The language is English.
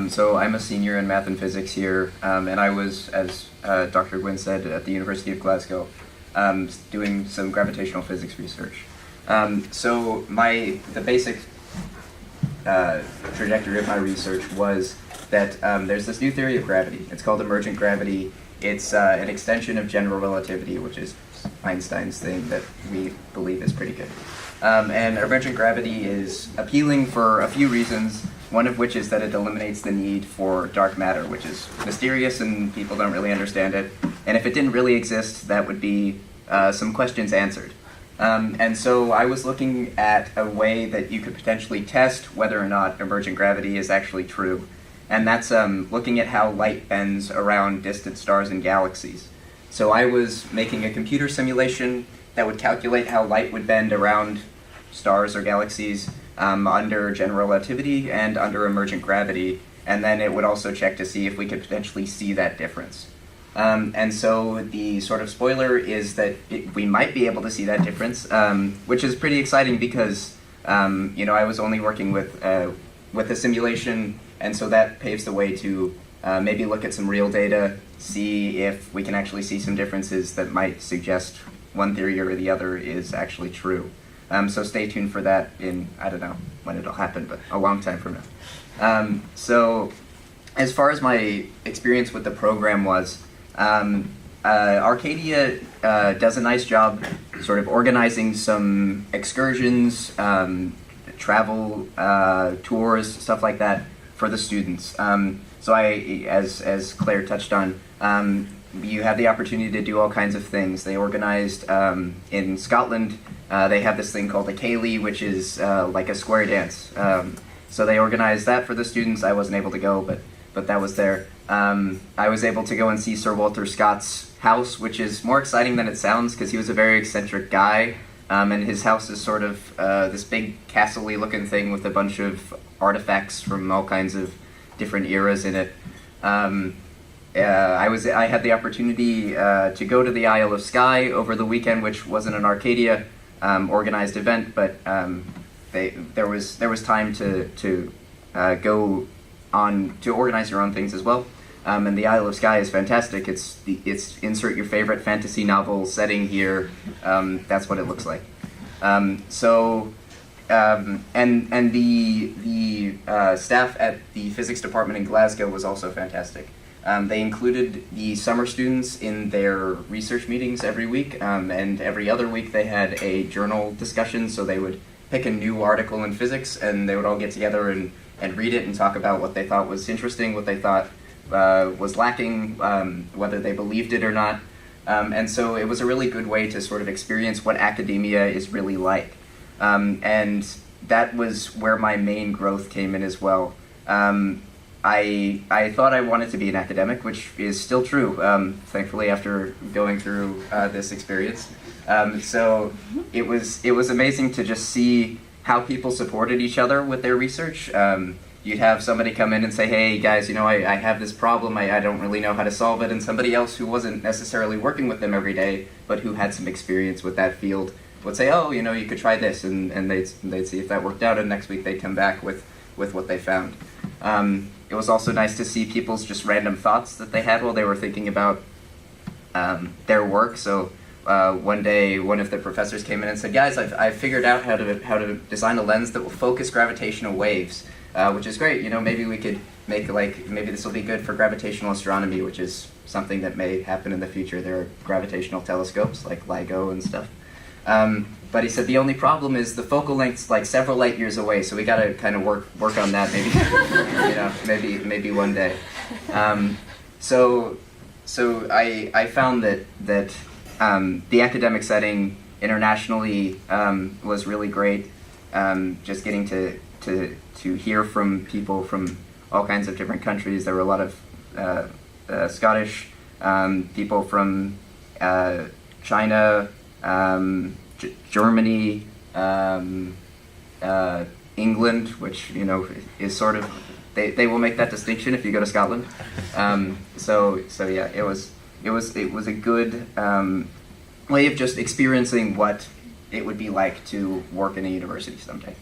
So I'm a senior in math and physics here, and I was, as Dr. Gwynn said, at the University of Glasgow, doing some gravitational physics research. So the basic trajectory of my research was that there's this new theory of gravity. It's called emergent gravity. It's an extension of general relativity, which is Einstein's thing that we believe is pretty good. And emergent gravity is appealing for a few reasons, one of which is that it eliminates the need for dark matter, which is mysterious and people don't really understand it. And if it didn't really exist, that would be some questions answered. And so I was looking at a way that you could potentially test whether or not emergent gravity is actually true. And that's looking at how light bends around distant stars and galaxies. So I was making a computer simulation that would calculate how light would bend around stars or galaxies under general relativity and under emergent gravity, and then it would also check to see if we could potentially see that difference. And so the sort of spoiler is that we might be able to see that difference, which is pretty exciting because I was only working with a simulation, and so that paves the way to maybe look at some real data, see if we can actually see some differences that might suggest one theory or the other is actually true. So stay tuned for that in, I don't know when it'll happen, but a long time from now. So as far as my experience with the program was, Arcadia does a nice job sort of organizing some excursions, travel tours, stuff like that for the students. So as Claire touched on, you have the opportunity to do all kinds of things. They organized in Scotland, they have this thing called a ceilidh, which is like a square dance. So they organized that for the students. I wasn't able to go, but that was there. I was able to go and see Sir Walter Scott's house, which is more exciting than it sounds because he was a very eccentric guy. And his house is sort of this big castle-y looking thing with a bunch of artifacts from all kinds of different eras in it. I had the opportunity to go to the Isle of Skye over the weekend, which wasn't an Arcadia organized event, but there was time to go on to organize your own things as well. And the Isle of Skye is fantastic. It's insert your favorite fantasy novel setting here. That's what it looks like. And the staff at the physics department in Glasgow was also fantastic. They included the summer students in their research meetings every week, and every other week they had a journal discussion, so they would pick a new article in physics and they would all get together and read it and talk about what they thought was interesting, what they thought was lacking, whether they believed it or not. And so it was a really good way to sort of experience what academia is really like. And that was where my main growth came in as well. I thought I wanted to be an academic, which is still true, thankfully, after going through this experience. So it was amazing to just see how people supported each other with their research. You'd have somebody come in and say, hey guys, I have this problem, I don't really know how to solve it, and somebody else who wasn't necessarily working with them every day, but who had some experience with that field would say, oh, you could try this, and they'd see if that worked out, and next week they'd come back with what they found. It was also nice to see people's just random thoughts that they had while they were thinking about their work. So one day, one of the professors came in and said, guys, I've figured out how to design a lens that will focus gravitational waves, which is great. Maybe we could make maybe this will be good for gravitational astronomy, which is something that may happen in the future. There are gravitational telescopes like LIGO and stuff. But he said the only problem is the focal length's like several light years away, so we got to kind of work on that maybe, maybe one day. So I found that the academic setting internationally was really great. Just getting to hear from people from all kinds of different countries. There were a lot of Scottish people from China, Germany, England, which is sort of they will make that distinction if you go to Scotland. So yeah, it was a good way of just experiencing what it would be like to work in a university someday.